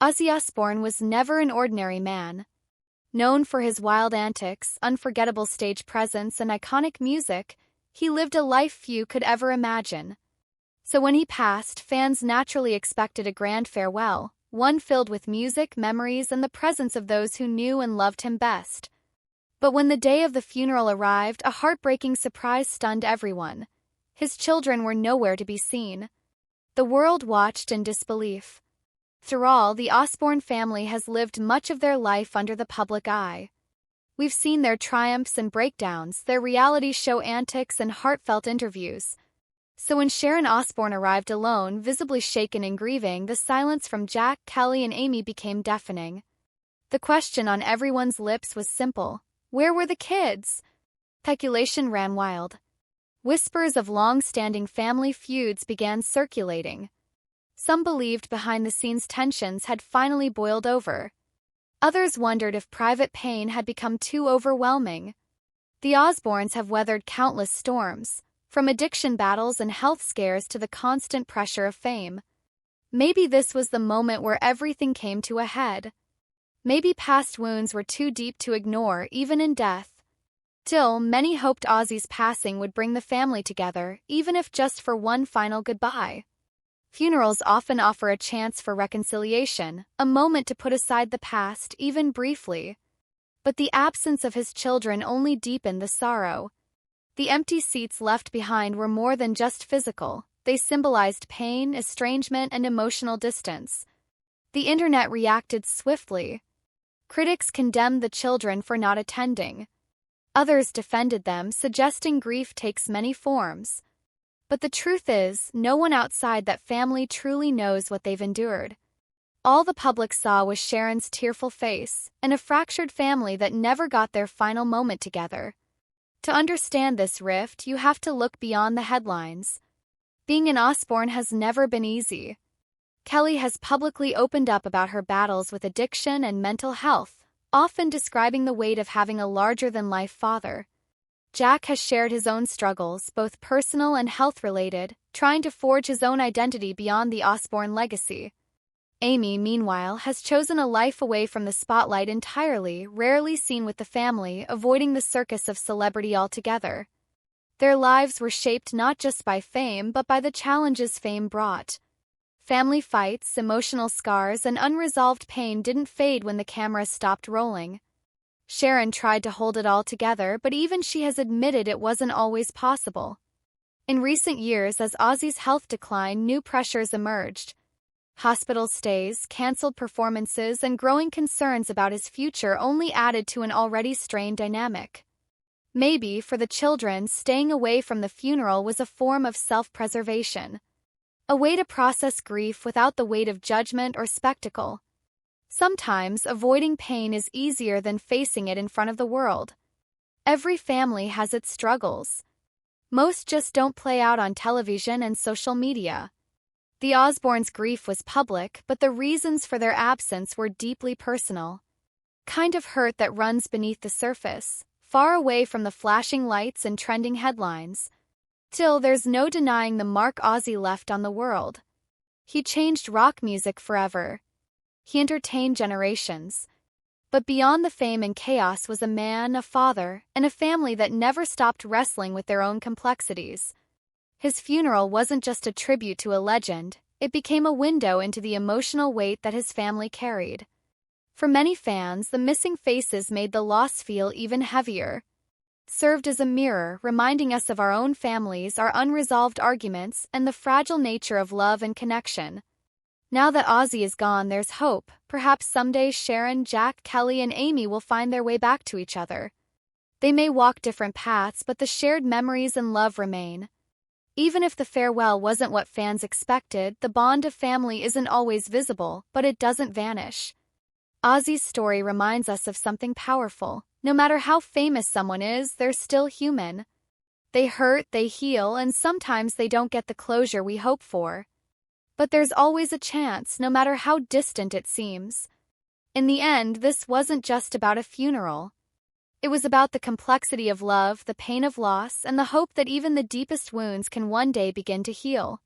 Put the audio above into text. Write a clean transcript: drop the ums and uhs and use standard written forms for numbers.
Ozzy Osbourne was never an ordinary man. Known for his wild antics, unforgettable stage presence, and iconic music, he lived a life few could ever imagine. So when he passed, fans naturally expected a grand farewell, one filled with music, memories, and the presence of those who knew and loved him best. But when the day of the funeral arrived, a heartbreaking surprise stunned everyone. His children were nowhere to be seen. The world watched in disbelief. Through all, the Osbourne family has lived much of their life under the public eye. We've seen their triumphs and breakdowns, their reality show antics and heartfelt interviews. So when Sharon Osbourne arrived alone, visibly shaken and grieving, the silence from Jack, Kelly, and Aimee became deafening. The question on everyone's lips was simple: where were the kids? Speculation ran wild. Whispers of long-standing family feuds began circulating. Some believed behind-the-scenes tensions had finally boiled over. Others wondered if private pain had become too overwhelming. The Osbournes have weathered countless storms, from addiction battles and health scares to the constant pressure of fame. Maybe this was the moment where everything came to a head. Maybe past wounds were too deep to ignore, even in death. Still, many hoped Ozzy's passing would bring the family together, even if just for one final goodbye. Funerals often offer a chance for reconciliation, a moment to put aside the past, even briefly. But the absence of his children only deepened the sorrow. The empty seats left behind were more than just physical. They symbolized pain, estrangement, and emotional distance. The internet reacted swiftly. Critics condemned the children for not attending. Others defended them, suggesting grief takes many forms. But the truth is, no one outside that family truly knows what they've endured. All the public saw was Sharon's tearful face, and a fractured family that never got their final moment together. To understand this rift, you have to look beyond the headlines. Being an Osbourne has never been easy. Kelly has publicly opened up about her battles with addiction and mental health, often describing the weight of having a larger-than-life father. Jack has shared his own struggles, both personal and health-related, trying to forge his own identity beyond the Osbourne legacy. Aimee, meanwhile, has chosen a life away from the spotlight entirely, rarely seen with the family, avoiding the circus of celebrity altogether. Their lives were shaped not just by fame, but by the challenges fame brought. Family fights, emotional scars, and unresolved pain didn't fade when the cameras stopped rolling. Sharon tried to hold it all together, but even she has admitted it wasn't always possible. In recent years, as Ozzy's health declined, new pressures emerged. Hospital stays, cancelled performances, and growing concerns about his future only added to an already strained dynamic. Maybe, for the children, staying away from the funeral was a form of self-preservation. A way to process grief without the weight of judgment or spectacle. Sometimes, avoiding pain is easier than facing it in front of the world. Every family has its struggles. Most just don't play out on television and social media. The Osbournes' grief was public, but the reasons for their absence were deeply personal. Kind of hurt that runs beneath the surface, far away from the flashing lights and trending headlines. Still, there's no denying the mark Ozzy left on the world. He changed rock music forever. He entertained generations. But beyond the fame and chaos was a man, a father, and a family that never stopped wrestling with their own complexities. His funeral wasn't just a tribute to a legend, it became a window into the emotional weight that his family carried. For many fans, the missing faces made the loss feel even heavier. Served as a mirror, reminding us of our own families, our unresolved arguments, and the fragile nature of love and connection. Now that Ozzy is gone, there's hope. Perhaps someday Sharon, Jack, Kelly, and Aimee will find their way back to each other. They may walk different paths, but the shared memories and love remain. Even if the farewell wasn't what fans expected, the bond of family isn't always visible, but it doesn't vanish. Ozzy's story reminds us of something powerful. No matter how famous someone is, they're still human. They hurt, they heal, and sometimes they don't get the closure we hope for. But there's always a chance, no matter how distant it seems. In the end, this wasn't just about a funeral. It was about the complexity of love, the pain of loss, and the hope that even the deepest wounds can one day begin to heal.